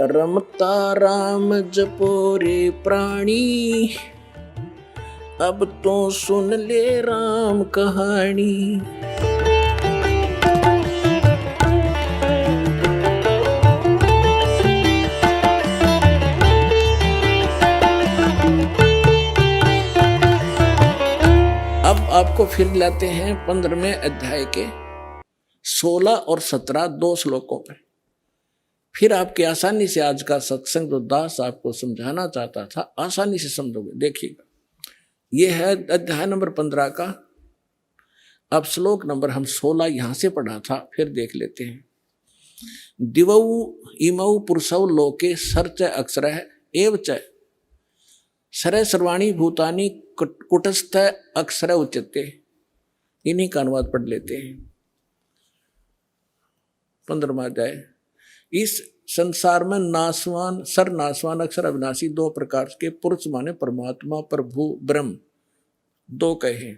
रमता राम जपो रे प्राणी, अब तो सुन ले राम कहानी। अब आपको फिर लाते हैं 15वें अध्याय के 16 और 17 दो श्लोकों पर। फिर आपके आसानी से आज का सत्संग जो दास आपको समझाना चाहता था आसानी से समझोगे। देखिएगा, ये है अध्याय नंबर 15 का। अब श्लोक नंबर हम 16 यहां से पढ़ा था, फिर देख लेते हैं। दिवौ इमौ पुरुषौ लोके सर्च अक्षरः एव च सरे सर्वाणी भूतानि कुटस्थ अक्षर उच्यते। इन्हीं का अनुवाद पढ़ लेते हैं। 15वां अध्याय। इस संसार में नासवान सर्वनाशवान अक्षर अविनाशी दो प्रकार के पुरुष माने परमात्मा प्रभु ब्रह्म दो कहे,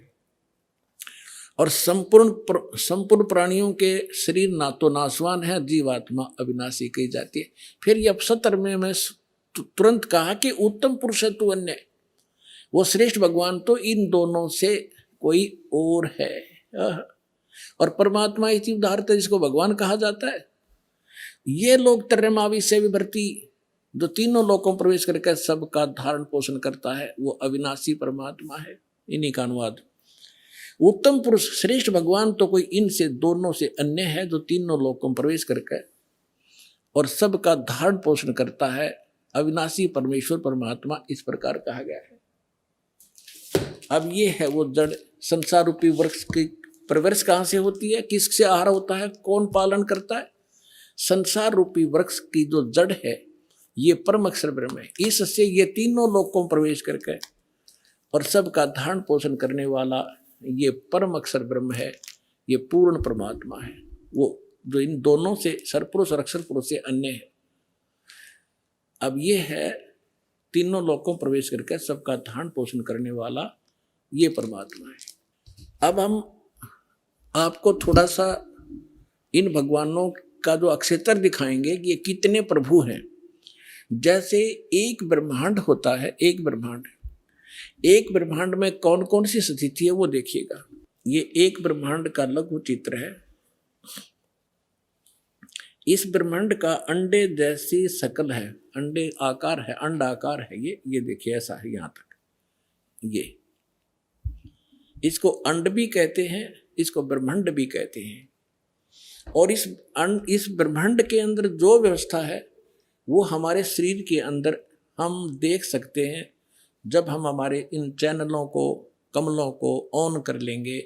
और संपूर्ण प्राणियों के शरीर ना तो नाशवान है, जीवात्मा अविनाशी कही जाती है। फिर ये 17वें में तुरंत कहा कि उत्तम पुरुष है तू अन्य, वो श्रेष्ठ भगवान तो इन दोनों से कोई और है। और परमात्मा इसी उदाहरण जिसको भगवान कहा जाता है। ये लोग तरमावी से विभर्ती जो तीनों लोकों प्रवेश करके सबका धारण पोषण करता है, वो अविनाशी परमात्मा है। इन्हीं का अनुवाद। उत्तम पुरुष श्रेष्ठ भगवान तो कोई इनसे दोनों से अन्य है, जो तीनों लोकों प्रवेश करके और सबका धारण पोषण करता है, अविनाशी परमेश्वर परमात्मा इस प्रकार कहा गया है। अब ये है वो जड़ संसार रूपी वृक्ष की प्रवृत्ति कहां से होती है, किससे आहार होता है, कौन पालन करता है। संसार रूपी वृक्ष की जो जड़ है ये परम अक्षर ब्रह्म है। इससे ये तीनों लोकों प्रवेश करके और सबका धारण पोषण करने वाला ये परम अक्षर ब्रह्म है, ये पूर्ण परमात्मा है, वो जो इन दोनों से सरपुरुष और अक्षर पुरुष से अन्य है। अब ये है तीनों लोकों प्रवेश करके सबका धारण पोषण करने वाला ये परमात्मा है। अब हम आपको थोड़ा सा इन भगवानों का जो अक्षेत्र दिखाएंगे कि ये कितने प्रभु हैं। जैसे एक ब्रह्मांड होता है, एक ब्रह्मांड में कौन कौन सी स्थिति है वो देखिएगा। ये एक ब्रह्मांड का लघु चित्र है। इस ब्रह्मांड का अंडे जैसी शकल है, अंडे आकार है, अंड आकार है। ये देखिए ऐसा है यहां तक। ये इसको अंड भी कहते हैं, इसको ब्रह्मांड भी कहते हैं। और इस ब्रह्मांड के अंदर जो व्यवस्था है वो हमारे शरीर के अंदर हम देख सकते हैं, जब हम हमारे इन चैनलों को कमलों को ऑन कर लेंगे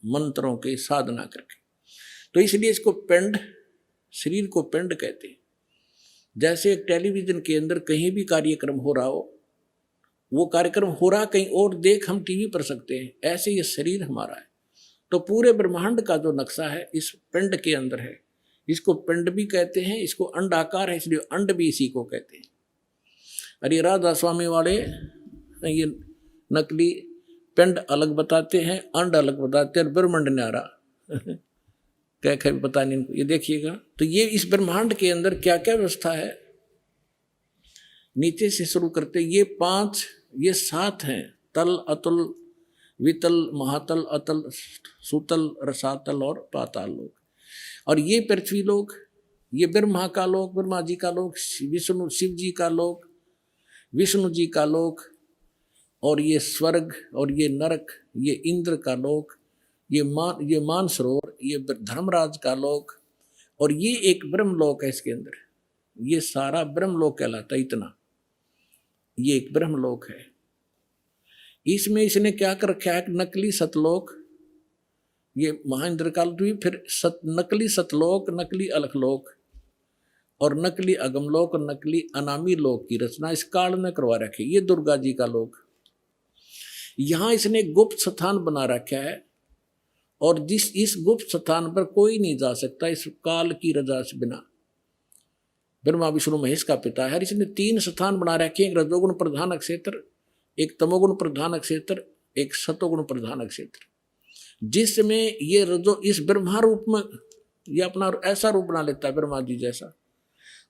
मंत्रों की साधना करके। तो इसलिए इसको पिंड, शरीर को पिंड कहते हैं। जैसे एक टेलीविजन के अंदर कहीं भी कार्यक्रम हो रहा हो, वो कार्यक्रम हो रहा कहीं और देख हम टीवी पर सकते हैं, ऐसे ये शरीर हमारा है। तो पूरे ब्रह्मांड का जो नक्शा है इस पिंड के अंदर है। इसको पिंड भी कहते हैं, इसको अंड आकार है इसलिए अंड भी इसी को कहते हैं। अरे राधा स्वामी वाले ये नकली पिंड अलग बताते हैं, अंड अलग बताते हैं, ब्रह्मांड न्यारा क्या पता नहीं इनको। ये देखिएगा, तो ये इस ब्रह्मांड के अंदर क्या क्या व्यवस्था है। नीचे से शुरू करते, ये 7 हैं। तल, अतुल, वितल, महातल, अतल, सुतल, रसातल और पाताल लोक। और ये पृथ्वी लोक, ये ब्रह्मा का लोक, ब्रह्मा जी का लोक, विष्णु शिव जी का लोक, विष्णु जी का लोक, और ये स्वर्ग, और ये नरक, ये इंद्र का लोक, ये मानसरोवर, ये धर्मराज का लोक, और ये एक ब्रह्म लोक है इसके अंदर। ये सारा ब्रह्म लोक कहलाता है। इतना ये एक ब्रह्म लोक है। इसमें इसने क्या कर रखा है, नकली सतलोक, ये महेंद्र काल भी, फिर नकली सतलोक, नकली अलखलोक और नकली अगमलोक और नकली अनामी लोक की रचना इस काल में करवा रखी। ये दुर्गा जी का लोक। यहां इसने गुप्त स्थान बना रखा है, और इस गुप्त स्थान पर कोई नहीं जा सकता इस काल की रजा से बिना। ब्रह्मा विष्णु महेश का पिता है। इसने 3 स्थान बना रखे हैं, एक रजोगुण प्रधान क्षेत्र, एक तमोगुण प्रधान क्षेत्र, एक सतोगुण प्रधान क्षेत्र, जिसमें ये रजो इस ब्रह्मा रूप में ये अपना ऐसा रूप बना लेता है ब्रह्मा जी जैसा,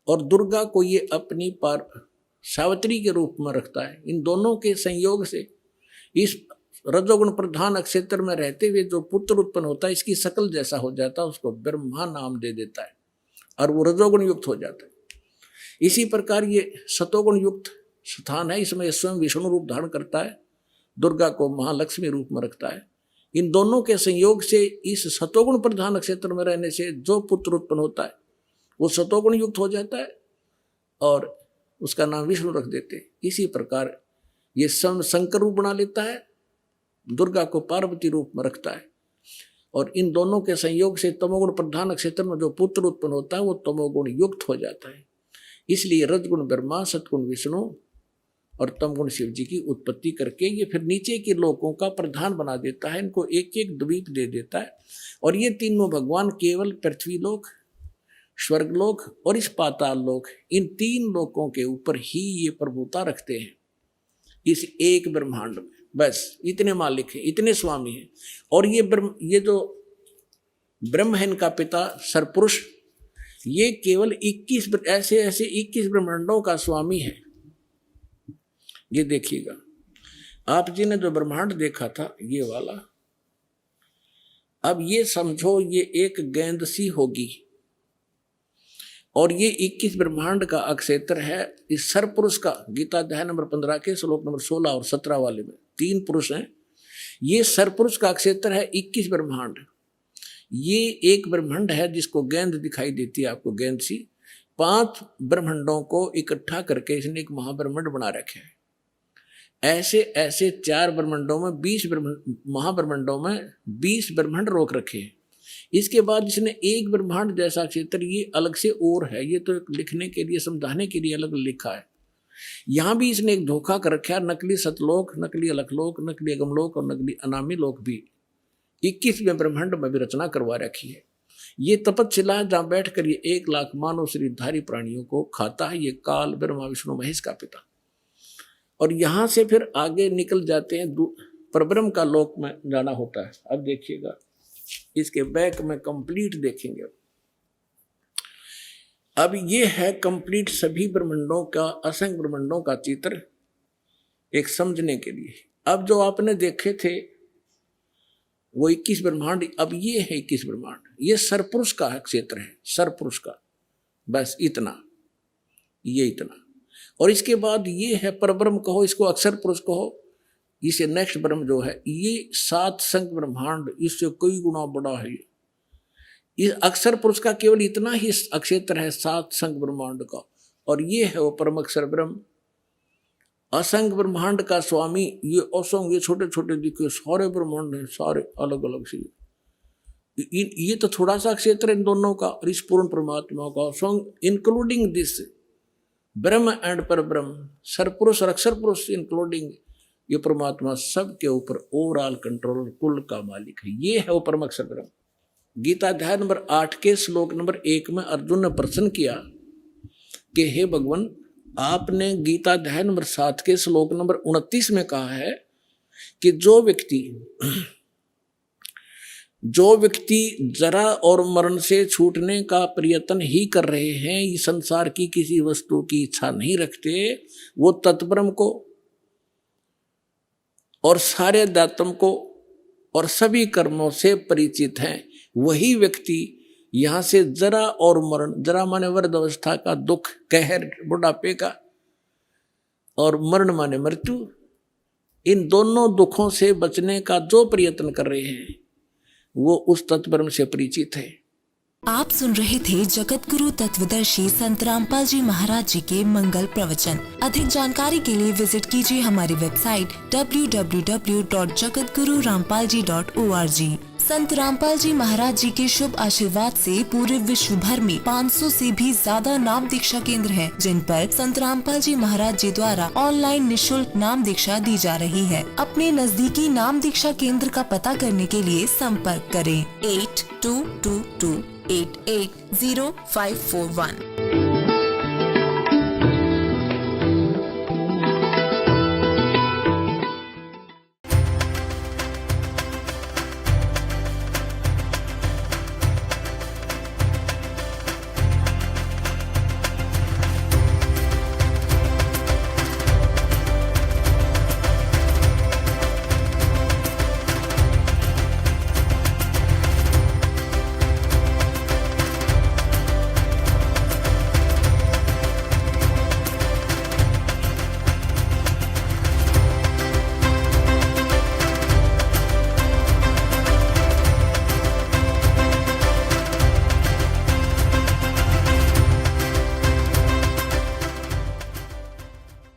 और दुर्गा को ये अपनी सावित्री के रूप में रखता है। इन दोनों के संयोग से इस रजोगुण प्रधान अक्षेत्र में रहते हुए जो पुत्र उत्पन्न होता है, इसकी शकल जैसा हो जाता है, उसको ब्रह्मा नाम दे देता है और वो रजोगुण युक्त हो जाता है। इसी प्रकार ये सतोगुण युक्त स्थान है, इसमें स्वयं विष्णु रूप धारण करता है, दुर्गा को महालक्ष्मी रूप में रखता है। इन दोनों के संयोग से इस सतोगुण प्रधान क्षेत्र में रहने से जो पुत्र उत्पन्न होता है वो सतोगुण युक्त हो जाता है और उसका नाम विष्णु रख देते हैं। इसी प्रकार ये शंकर रूप बना लेता है, दुर्गा को पार्वती रूप में रखता है और इन दोनों के संयोग से तमोगुण प्रधान क्षेत्र में जो पुत्र उत्पन्न होता है वो तमोगुण युक्त हो जाता है। इसलिए रजगुण ब्रह्मा, सतगुण विष्णु और तमगुण शिव जी की उत्पत्ति करके ये फिर नीचे के लोकों का प्रधान बना देता है, इनको एक एक द्वीप दे देता है। और ये तीनों भगवान केवल पृथ्वी लोक, स्वर्गलोक और इस पाताल लोक, इन तीन लोकों के ऊपर ही ये प्रभुता रखते हैं इस एक ब्रह्मांड में। बस इतने मालिक हैं, इतने स्वामी हैं। और ये जो ब्रह्म है इनका पिता सरपुरुष, ये केवल 21 ऐसे 21 ब्रह्मांडों का स्वामी है। ये देखिएगा, आप जी ने जो ब्रह्मांड देखा था ये वाला, अब ये समझो ये एक गेंद सी होगी और ये 21 ब्रह्मांड का अक्षेत्र है। इस सरपुरुष का गीता अध्याय नंबर 15 के श्लोक नंबर 16 और 17 वाले में 3 पुरुष हैं। ये सरपुरुष का अक्षेत्र है 21 ब्रह्मांड। ये एक ब्रह्मांड है जिसको गेंद दिखाई देती है आपको, गेंद सी। 5 ब्रह्मांडों को इकट्ठा करके इसने एक महाब्रह्मांड बना रखे हैं। ऐसे 4 ब्रह्मांडों में 20 महाब्रह्मांडों में 20 ब्रह्मांड रोक रखे हैं। इसके बाद इसने एक ब्रह्मांड जैसा क्षेत्र ये अलग से और है, ये तो लिखने के लिए, समझाने के लिए अलग लिखा है। यहाँ भी इसने एक धोखा कर रखा है, नकली सतलोक, नकली अलखलोक, नकली अगमलोक और नकली अनामी लोक भी 21वें ब्रह्मांड में भी रचना करवा रखी है। ये तपस्शिला जहाँ बैठ कर ये 1 लाख मानव शरीरधारी प्राणियों को खाता है। ये काल ब्रह्मा विष्णु महेश का पिता। और यहाँ से फिर आगे निकल जाते हैं, परब्रह्म का लोक में जाना होता है। अब देखिएगा, इसके बैक में कंप्लीट देखेंगे। अब ये है कंप्लीट सभी ब्रह्मांडों का, असंख्य ब्रह्मांडों का चित्र एक समझने के लिए। अब जो आपने देखे थे वो 21 ब्रह्मांड, अब ये है 21 ब्रह्मांड। ये सरपुरुष का क्षेत्र है, सरपुरुष का, बस इतना, ये इतना। और इसके बाद ये है परब्रह्म कहो, इसको अक्षर पुरुष कहो। इसे नेक्स्ट ब्रह्म जो है ये 7 संख्य ब्रह्मांड, इससे कई गुना बड़ा है। ये अक्षर पुरुष का केवल इतना ही अक्षेत्र है 7 संख्य ब्रह्मांड का। और ये है वो परम अक्षर ब्रह्म, असंख्य ब्रह्मांड का स्वामी। ये असंख्य, ये छोटे छोटे दिखे सारे ब्रह्मांड हैं, सारे अलग अलग से। ये तो थोड़ा सा क्षेत्र इन दोनों का और इस पूर्ण परमात्मा का, इंक्लूडिंग दिस ब्रह्म एंड पर ब्रह्म, सरपुरुष और अक्षर पुरुष इंक्लूडिंग ये परमात्मा सबके ऊपर ओवरऑल कंट्रोल, कुल का मालिक है। ये है वो परम अक्षर ब्रह्म। गीता अध्याय नंबर 8 के श्लोक नंबर 1 में अर्जुन ने प्रश्न किया कि हे भगवान, आपने गीता अध्याय नंबर 7 के श्लोक नंबर 29 में कहा है कि जो व्यक्ति जरा और मरण से छूटने का प्रयत्न ही कर रहे हैं, इस संसार की किसी वस्तु की इच्छा नहीं रखते, वो तत्ब्रह्म को और सारे दातम को और सभी कर्मों से परिचित हैं, वही व्यक्ति यहाँ से जरा और मरण, जरा माने वृद्ध अवस्था का दुख, कहर बुढ़ापे का, और मरण माने मृत्यु, इन दोनों दुखों से बचने का जो प्रयत्न कर रहे हैं वो उस तत्ब्रह्म से परिचित है। आप सुन रहे थे जगत गुरु तत्वदर्शी संत रामपाल जी महाराज जी के मंगल प्रवचन। अधिक जानकारी के लिए विजिट कीजिए हमारी वेबसाइट www.jagatgururampalji.org। संत रामपाल जी महाराज जी के शुभ आशीर्वाद से पूरे विश्व भर में 500 से भी ज्यादा नाम दीक्षा केंद्र हैं, जिन पर संत रामपाल जी महाराज जी द्वारा ऑनलाइन निशुल्क नाम दीक्षा दी जा रही है। अपने नजदीकी नाम दीक्षा केंद्र का पता करने के लिए संपर्क करें 8222880541।